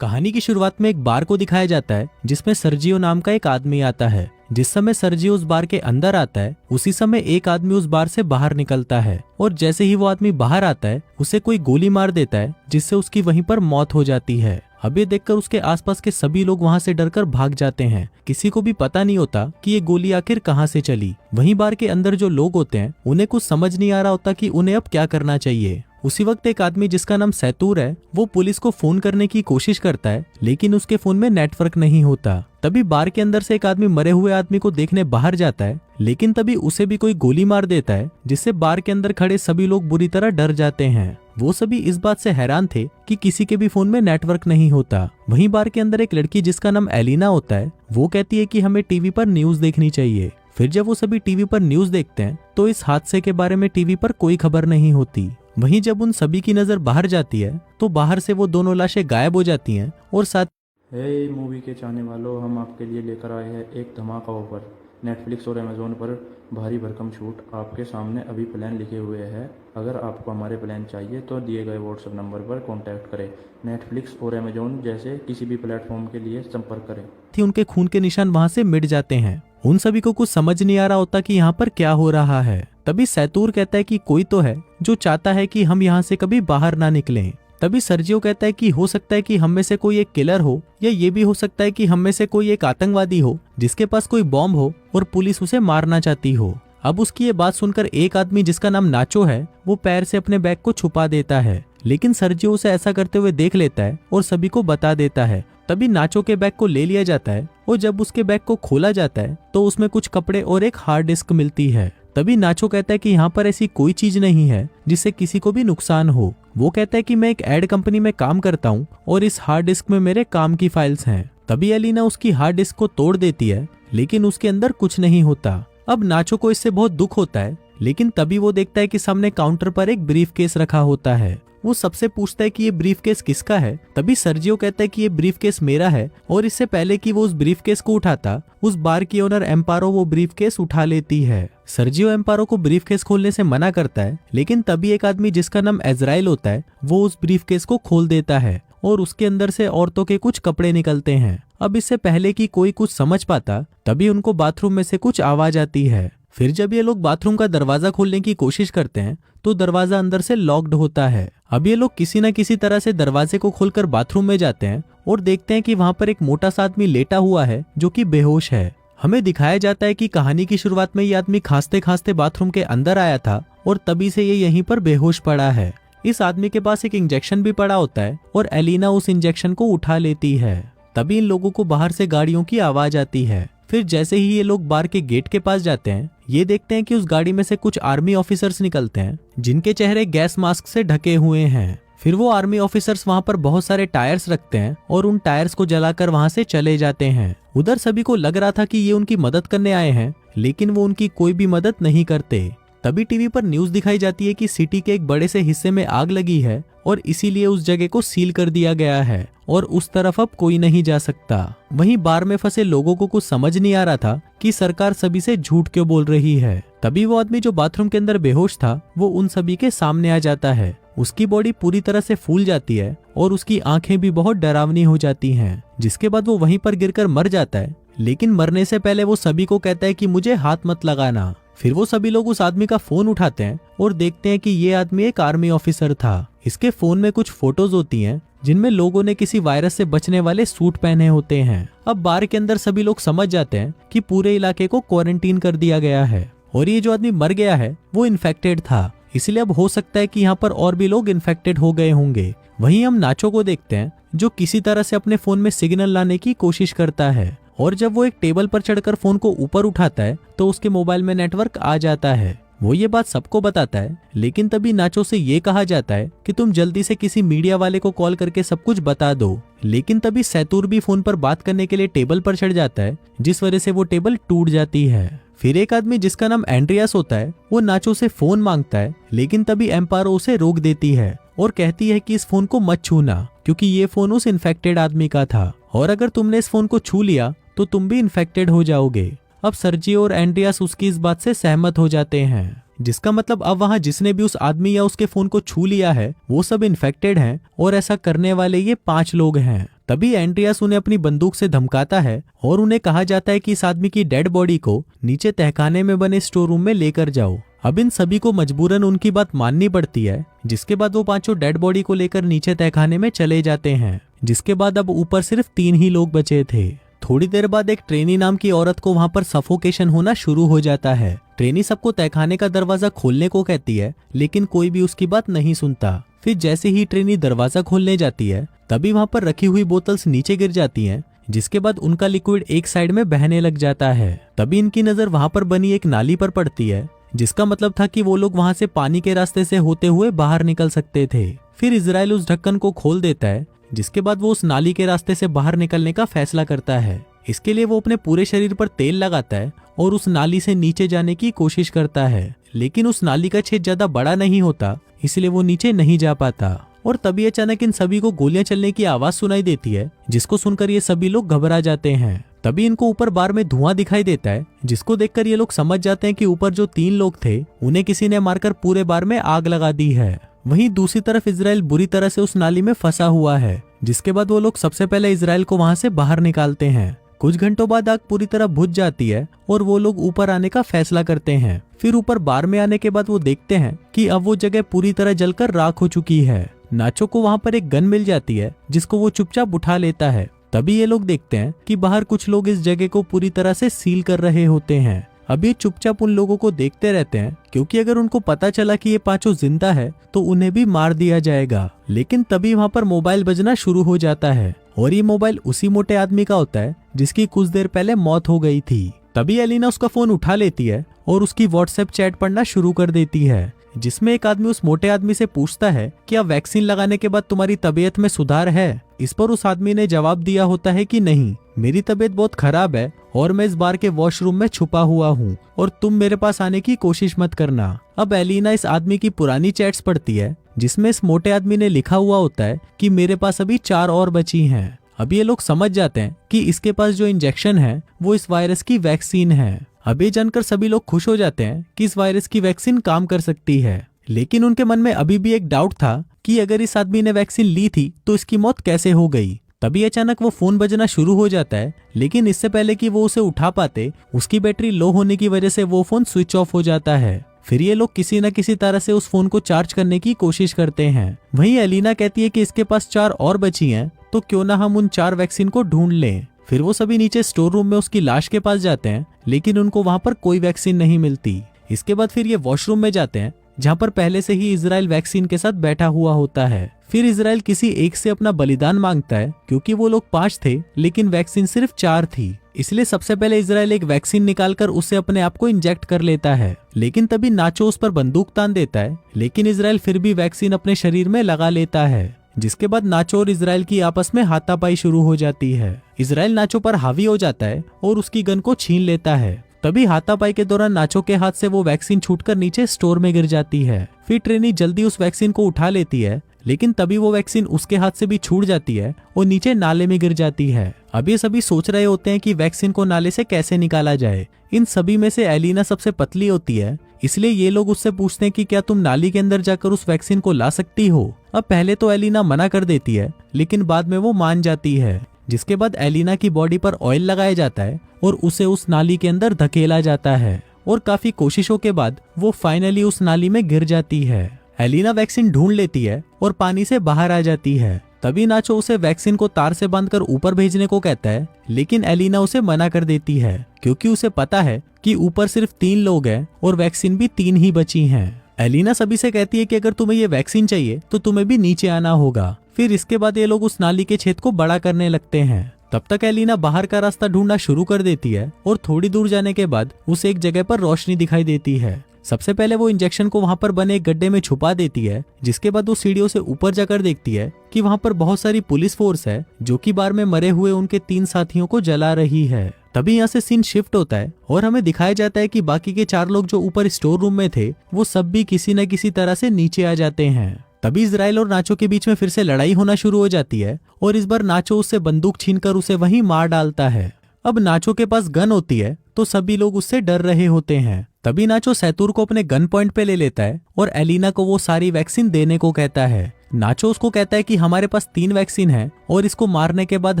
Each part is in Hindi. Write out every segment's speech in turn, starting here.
कहानी की शुरुआत में एक बार को दिखाया जाता है जिसमें सर्जियो नाम का एक आदमी आता है। जिस समय सर्जियो उस बार के अंदर आता है उसी समय एक आदमी उस बार से बाहर निकलता है और जैसे ही वो आदमी बाहर आता है उसे कोई गोली मार देता है जिससे उसकी वहीं पर मौत हो जाती है। अब ये देखकर उसके आसपास के सभी लोग वहां से डरकर भाग जाते हैं। किसी को भी पता नहीं होता कि ये गोली आखिर कहां से चली। वहीं बार के अंदर जो लोग होते हैं उन्हें कुछ समझ नहीं आ रहा होता कि उन्हें अब क्या करना चाहिए। उसी वक्त एक आदमी जिसका नाम सैतूर है वो पुलिस को फोन करने की कोशिश करता है लेकिन उसके फोन में नेटवर्क नहीं होता। तभी बार के अंदर से एक आदमी मरे हुए आदमी को देखने बाहर जाता है लेकिन तभी उसे भी कोई गोली मार देता है जिससे बार के अंदर खड़े सभी लोग बुरी तरह डर जाते हैं। वो सभी इस बात से हैरान थे कि किसी के भी फोन में नेटवर्क नहीं होता। वहीं बार के अंदर एक लड़की जिसका नाम एलिना होता है वो कहती है कि हमें टीवी पर न्यूज देखनी चाहिए। फिर जब वो सभी टीवी पर न्यूज देखते हैं तो इस हादसे के बारे में टीवी पर कोई खबर नहीं होती। वहीं जब उन सभी की नजर बाहर जाती है तो बाहर से वो दोनों लाशें गायब हो जाती हैं और साथ मूवी के चाहने वालों, हम आपके लिए लेकर आए हैं एक धमाका ऑफर। नेटफ्लिक्स और अमेजोन पर भारी भरकम छूट आपके सामने अभी प्लान लिखे हुए हैं। अगर आपको हमारे प्लान चाहिए तो दिए गए व्हाट्सएप नंबर पर कांटेक्ट करें। नेटफ्लिक्स और अमेजोन जैसे किसी भी प्लेटफॉर्म के लिए संपर्क करें। उनके खून के निशान वहां से मिट जाते हैं। उन सभी को कुछ समझ नहीं आ रहा होता कि यहाँ पर क्या हो रहा है। तभी सैतूर कहता है कि कोई तो है जो चाहता है कि हम यहाँ से कभी बाहर ना निकलें। तभी सर्जियो कहता है कि हो सकता है कि हम में से कोई एक किलर हो या ये भी हो सकता है कि हम में से कोई एक आतंकवादी हो जिसके पास कोई बॉम्ब हो और पुलिस उसे मारना चाहती हो। अब उसकी ये बात सुनकर एक आदमी जिसका नाम नाचो है वो पैर से अपने बैग को छुपा देता है लेकिन सर्जियो उसे ऐसा करते हुए देख लेता है और सभी को बता देता है। तभी नाचो के बैग को ले लिया जाता है और जब उसके बैग को खोला जाता है तो उसमें कुछ कपड़े और एक हार्ड डिस्क मिलती है। तभी नाचो कहता है कि यहाँ पर ऐसी कोई चीज नहीं है जिससे किसी को भी नुकसान हो। वो कहता है कि मैं एक एड कंपनी में काम करता हूँ और इस हार्ड डिस्क में मेरे काम की फाइल्स हैं। तभी एलिना उसकी हार्ड डिस्क को तोड़ देती है लेकिन उसके अंदर कुछ नहीं होता। अब नाचो को इससे बहुत दुख होता है लेकिन तभी वो देखता है कि सामने काउंटर पर एक ब्रीफ केस रखा होता है। वो सबसे पूछता है कि ये ब्रीफ केस किसका है। तभी सर्जियो कहता है कि ये ब्रीफ केस मेरा है और इससे पहले कि वो उस ब्रीफ केस को उठाता उस बार की ओनर एम्पारो वो ब्रीफ केस उठा लेती है। सर्जियो एम्पारो को ब्रीफ केस खोलने से मना करता है लेकिन तभी एक आदमी जिसका नाम इजराइल होता है वो उस ब्रीफ केस को खोल देता है और उसके अंदर से औरतों के कुछ कपड़े निकलते हैं। अब इससे पहले कि कोई कुछ समझ पाता तभी उनको बाथरूम में से कुछ आवाज आती है। फिर जब ये लोग बाथरूम का दरवाजा खोलने की कोशिश करते हैं तो दरवाजा अंदर से लॉक्ड होता है। अब ये लोग किसी न किसी तरह से दरवाजे को खोलकर बाथरूम में जाते हैं और देखते हैं कि वहां पर एक मोटा सा आदमी लेटा हुआ है जो कि बेहोश है। हमें दिखाया जाता है कि कहानी की शुरुआत में ये आदमी खांसते खांसते बाथरूम के अंदर आया था और तभी से ये यहीं पर बेहोश पड़ा है। इस आदमी के पास एक इंजेक्शन भी पड़ा होता है और एलिना उस इंजेक्शन को उठा लेती है। तभी इन लोगों को बाहर से गाड़ियों की आवाज आती है। फिर जैसे ही ये लोग बार के गेट के पास जाते हैं ये देखते हैं कि उस गाड़ी में से कुछ आर्मी ऑफिसर्स निकलते हैं जिनके चेहरे गैस मास्क से ढके हुए हैं। फिर वो आर्मी ऑफिसर्स वहां पर बहुत सारे टायर्स रखते हैं और उन टायर्स को जलाकर वहां से चले जाते हैं। उधर सभी को लग रहा था कि ये उनकी मदद करने आए हैं लेकिन वो उनकी कोई भी मदद नहीं करते। तभी टीवी पर न्यूज दिखाई जाती है कि सिटी के एक बड़े से हिस्से में आग लगी है और इसीलिए उस जगह को सील कर दिया गया है और उस तरफ अब कोई नहीं जा सकता। वहीं बार में फंसे लोगों को कुछ समझ नहीं आ रहा था कि सरकार सभी से झूठ क्यों बोल रही है। तभी वो आदमी जो बाथरूम के अंदर बेहोश था वो उन सभी के सामने आ जाता है। उसकी बॉडी पूरी तरह से फूल जाती है और उसकी आंखें भी बहुत डरावनी हो जाती हैं, जिसके बाद वो वहीं पर गिरकर मर जाता है। लेकिन मरने से पहले वो सभी को कहता है कि मुझे हाथ मत लगाना। फिर वो सभी लोग उस आदमी का फोन उठाते हैं और देखते हैं कि ये आदमी एक आर्मी ऑफिसर था। इसके फोन में कुछ फोटोज होती हैं जिनमें लोगों ने किसी वायरस से बचने वाले सूट पहने होते हैं। अब बार के अंदर सभी लोग समझ जाते हैं कि पूरे इलाके को क्वारंटीन कर दिया गया है और ये जो आदमी मर गया है वो इन्फेक्टेड था, इसलिए अब हो सकता है कि यहाँ पर और भी लोग इन्फेक्टेड हो गए होंगे। वहीं हम नाचो को देखते हैं जो किसी तरह से अपने फोन में सिग्नल लाने की कोशिश करता है और जब वो एक टेबल पर चढ़कर फोन को ऊपर उठाता है तो उसके मोबाइल में नेटवर्क आ जाता है। वो ये बात सबको बताता है लेकिन तभी नाचो से ये कहा जाता है कि तुम जल्दी से किसी मीडिया वाले को कॉल करके सब कुछ बता दो। लेकिन तभी सैतूर भी फोन पर बात करने के लिए टेबल पर चढ़ जाता है जिस वजह से वो टेबल टूट जाती है। फिर एक आदमी जिसका नाम एंड्रियास होता है वो नाचो से फोन मांगता है लेकिन तभी एम्पारो उसे रोक देती है और कहती है कि इस फोन को मत छूना क्योंकि ये फोन उस इन्फेक्टेड आदमी का था और अगर तुमने इस फोन को छू लिया तो तुम भी इन्फेक्टेड हो जाओगे। अब सर्जियो और एंड्रियास उसकी इस बात से सहमत हो जाते हैं जिसका मतलब अब वहां जिसने भी उस आदमी या उसके फोन को छू लिया है वो सब इन्फेक्टेड हैं और ऐसा करने वाले ये 5 लोग हैं। तभी एंड्रियास उन्हें अपनी बंदूक से धमकाता है और उन्हें कहा जाता है कि इस आदमी की डेड बॉडी को नीचे तहखाने में बने स्टोर रूम में लेकर जाओ। अब इन सभी को मजबूरन उनकी बात माननी पड़ती है, जिसके बाद वो पांचों डेड बॉडी को लेकर नीचे तहखाने में चले जाते हैं। जिसके बाद अब ऊपर सिर्फ 3 ही लोग बचे थे। थोड़ी देर बाद एक ट्रेनी नाम की औरत को वहां पर सफोकेशन होना शुरू हो जाता है। ट्रेनी सबको तहखाने का दरवाजा खोलने को कहती है, लेकिन कोई भी उसकी बात नहीं सुनता। फिर जैसे ही ट्रेनी दरवाजा खोलने जाती है तभी वहां पर रखी हुई बोतल्स नीचे गिर जाती हैं, जिसके बाद उनका लिक्विड एक साइड में बहने लग जाता है। तभी इनकी नजर वहां पर बनी एक नाली पर पड़ती है, जिसका मतलब था कि वो लोग वहां से पानी के रास्ते से होते हुए बाहर निकल सकते थे। फिर इजराइल उस ढक्कन को खोल देता है, जिसके बाद वो उस नाली के रास्ते से बाहर निकलने का फैसला करता है। इसके लिए वो अपने पूरे शरीर पर तेल लगाता है और उस नाली से नीचे जाने की कोशिश करता है, लेकिन उस नाली का छेद ज्यादा बड़ा नहीं होता, इसलिए वो नीचे नहीं जा पाता। और तभी अचानक इन सभी को गोलियां चलने की आवाज सुनाई देती है, जिसको सुनकर ये सभी लोग घबरा जाते हैं। तभी इनको ऊपर बार में धुआं दिखाई देता है, जिसको देखकर ये लोग समझ जाते हैं कि ऊपर जो 3 लोग थे उन्हें किसी ने मारकर पूरे बार में आग लगा दी है। वहीं दूसरी तरफ इजराइल बुरी तरह से उस नाली में फंसा हुआ है, जिसके बाद वो लोग सबसे पहले इजराइल को वहां से बाहर निकालते हैं। कुछ घंटों बाद आग पूरी तरह बुझ जाती है और वो लोग ऊपर आने का फैसला करते हैं। फिर ऊपर बार में आने के बाद वो देखते हैं कि अब वो जगह पूरी तरह जलकर राख हो चुकी है। नाचो को वहां पर एक गन मिल जाती है, जिसको वो चुपचाप उठा लेता है। तभी ये लोग देखते हैं कि बाहर कुछ लोग इस जगह को पूरी तरह से सील कर रहे होते हैं। अब ये चुपचाप उन लोगों को देखते रहते हैं, क्योंकि अगर उनको पता चला कि ये पांचों जिंदा है तो उन्हें भी मार दिया जाएगा। लेकिन तभी वहां पर मोबाइल बजना शुरू हो जाता है और ये मोबाइल उसी मोटे आदमी का होता है जिसकी कुछ देर पहले मौत हो गई थी। तभी एलिना उसका फोन उठा लेती है और उसकी व्हाट्सएप चैट पढ़ना शुरू कर देती है, जिसमें एक आदमी उस मोटे आदमी से पूछता है कि क्या वैक्सीन लगाने के बाद तुम्हारी तबीयत में सुधार है। इस पर उस आदमी ने जवाब दिया होता है कि नहीं, मेरी तबीयत बहुत खराब है और मैं इस बार के वॉशरूम में छुपा हुआ हूँ और तुम मेरे पास आने की कोशिश मत करना। अब एलिना इस आदमी की पुरानी चैट्स पढ़ती है, जिसमें इस मोटे आदमी ने लिखा हुआ होता है कि मेरे पास अभी 4 और बची हैं। अब ये लोग समझ जाते हैं कि इसके पास जो इंजेक्शन है वो इस वायरस की वैक्सीन है। अब ये जानकर सभी लोग खुश हो जाते हैं कि इस वायरस की वैक्सीन काम कर सकती है, लेकिन उनके मन में अभी भी एक डाउट था कि अगर इस आदमी ने वैक्सीन ली थी तो इसकी मौत कैसे हो गई। तभी अचानक वो फोन बजना शुरू हो जाता है, लेकिन इससे पहले कि वो उसे उठा पाते उसकी बैटरी लो होने की वजह से वो फोन स्विच ऑफ हो जाता है। फिर ये लोग किसी न किसी तरह से उस फोन को चार्ज करने की कोशिश करते हैं। वहीं एलिना कहती है कि इसके पास 4 और बची हैं, तो क्यों ना हम उन 4 वैक्सीन को ढूंढ लें। फिर वो सभी नीचे स्टोर रूम में उसकी लाश के पास जाते हैं, लेकिन उनको वहां पर कोई वैक्सीन नहीं मिलती। इसके बाद फिर ये वॉशरूम में जाते हैं, जहां पर पहले से ही इजराइल वैक्सीन के साथ बैठा हुआ होता है। फिर इजराइल किसी एक से अपना बलिदान मांगता है, क्योंकि वो लोग 5 थे लेकिन वैक्सीन सिर्फ 4 थी। इसलिए सबसे पहले इजराइल एक वैक्सीन निकालकर उसे अपने आप को इंजेक्ट कर लेता है, लेकिन तभी नाचो उस पर बंदूक तान देता है, लेकिन इजराइल फिर भी वैक्सीन अपने शरीर में लगा लेता है। जिसके बाद नाचो और इजराइल की आपस में हाथापाई शुरू हो जाती है। इजराइल नाचो पर हावी हो जाता है और उसकी गन को छीन लेता है। तभी हाथापाई के दौरान नाचो के हाथ से वो वैक्सीन छूटकर नीचे स्टोर में गिर जाती है। फिर ट्रेनी जल्दी उस वैक्सीन को उठा लेती है, लेकिन तभी वो वैक्सीन उसके हाथ से भी छूट जाती है और नीचे नाले में गिर जाती है। अब ये सभी सोच रहे होते हैं कि वैक्सीन को नाले से कैसे निकाला जाए। इन सभी में से एलिना सबसे पतली होती है, इसलिए ये लोग उससे पूछते हैं कि क्या तुम नाली के अंदर जाकर उस वैक्सीन को ला सकती हो। अब पहले तो एलिना मना कर देती है, लेकिन बाद में वो मान जाती है। जिसके बाद एलिना की बॉडी पर ऑयल लगाया जाता है और उसे उस नाली के अंदर धकेला जाता है और काफी कोशिशों के बाद वो फाइनली उस नाली में गिर जाती है। एलिना वैक्सीन ढूंढ लेती है और पानी से बाहर आ जाती है। तभी नाचो उसे वैक्सीन को तार से बांधकर ऊपर भेजने को कहता है, लेकिन एलिना उसे मना कर देती है, क्योंकि उसे पता है कि ऊपर सिर्फ 3 लोग हैं और वैक्सीन भी 3 ही बची हैं। एलिना सभी से कहती है कि अगर तुम्हें ये वैक्सीन चाहिए तो तुम्हें भी नीचे आना होगा। फिर इसके बाद ये लोग उस नाली के छेद को बड़ा करने लगते हैं। तब तक एलिना बाहर का रास्ता ढूंढना शुरू कर देती है और थोड़ी दूर जाने के बाद उसे एक जगह पर रोशनी दिखाई देती है। सबसे पहले वो इंजेक्शन को वहां पर बने एक गड्ढे में छुपा देती है, जिसके बाद वो सीढ़ियों से ऊपर जाकर देखती है कि वहां पर बहुत सारी पुलिस फोर्स है, जो कि बार में मरे हुए उनके 3 साथियों को जला रही है। तभी यहाँ से सीन शिफ्ट होता है और हमें दिखाया जाता है कि बाकी के 4 लोग जो ऊपर स्टोर रूम में थे वो सब भी किसी न किसी तरह से नीचे आ जाते हैं। तभी इजराइल और नाचो के बीच में फिर से लड़ाई होना शुरू हो जाती है और इस बार नाचो उससे बंदूक छीनकर उसे वहीं मार डालता है। अब नाचो के पास गन होती है तो सभी लोग उससे डर रहे होते हैं। तभी नाचो सैतूर को अपने गन पॉइंट पे ले लेता है और एलिना को वो सारी वैक्सीन देने को कहता है। नाचो उसको कहता है कि हमारे पास 3 वैक्सीन है और इसको मारने के बाद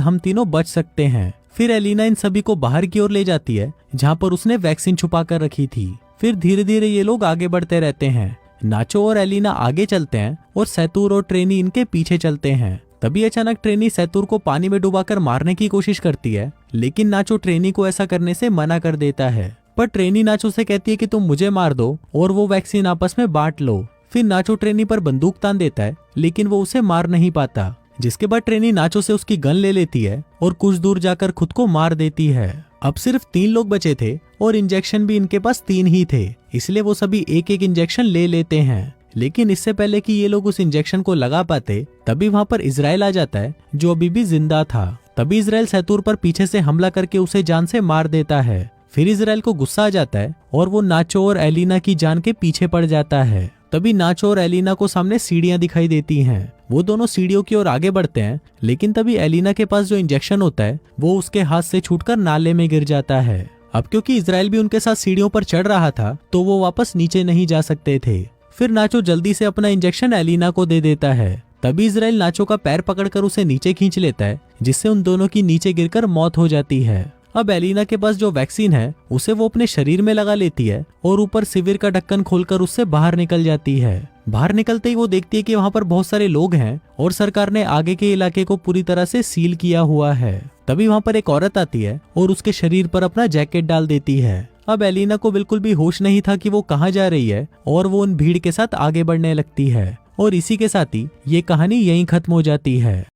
हम तीनों बच सकते हैं। फिर एलिना इन सभी को बाहर की ओर ले जाती है जहाँ पर उसने वैक्सीन छुपा कर रखी थी। फिर धीरे धीरे ये लोग आगे बढ़ते रहते हैं। नाचो और एलिना आगे चलते हैं और सैतूर और ट्रेनी इनके पीछे चलते हैं। तभी अचानक ट्रेनी सैतूर को पानी में डुबाकर मारने की कोशिश करती है, लेकिन नाचो ट्रेनी को ऐसा करने से मना कर देता है। पर ट्रेनी नाचो से कहती है कि तुम मुझे मार दो और वो वैक्सीन आपस में बांट लो। फिर नाचो ट्रेनी पर बंदूक तान देता है, लेकिन वो उसे मार नहीं पाता। जिसके बाद ट्रेनी नाचो से उसकी गन ले लेती है और कुछ दूर जाकर खुद को मार देती है। अब सिर्फ 3 लोग बचे थे और इंजेक्शन भी इनके पास 3 ही थे, इसलिए वो सभी एक एक इंजेक्शन ले लेते हैं। लेकिन इससे पहले कि ये लोग उस इंजेक्शन को लगा पाते, तभी वहाँ पर इजराइल आ जाता है जो अभी भी जिंदा था। तभी इजराइल सैतूर पर पीछे से हमला करके उसे जान से मार देता है। फिर इजराइल को गुस्सा आ जाता है और वो नाचो और एलिना की जान के पीछे पड़ जाता है। तभी नाचो और एलिना को सामने सीढ़ियां दिखाई देती हैं। वो दोनों सीढ़ियों की ओर आगे बढ़ते हैं, लेकिन तभी एलिना के पास जो इंजेक्शन होता है वो उसके हाथ से छूटकर नाले में गिर जाता है। अब क्योंकि इजराइल भी उनके साथ सीढ़ियों पर चढ़ रहा था तो वो वापस नीचे नहीं जा सकते थे। फिर नाचो जल्दी से अपना इंजेक्शन एलिना को दे देता है। तभी इजराइल नाचो का पैर पकड़कर उसे नीचे खींच लेता है, जिससे उन दोनों की नीचे गिरकर मौत हो जाती है। अब एलिना के पास जो वैक्सीन है उसे वो अपने शरीर में लगा लेती है और ऊपर सिविर का ढक्कन खोलकर उससे बाहर निकल जाती है। बाहर निकलते ही वो देखती है कि वहाँ पर बहुत सारे लोग हैं और सरकार ने आगे के इलाके को पूरी तरह से सील किया हुआ है। तभी वहाँ पर एक औरत आती है और उसके शरीर पर अपना जैकेट डाल देती है। अब एलिना को बिल्कुल भी होश नहीं था कि वो कहाँ जा रही है और वो उन भीड़ के साथ आगे बढ़ने लगती है। और इसी के साथ ही ये कहानी यहीं खत्म हो जाती है।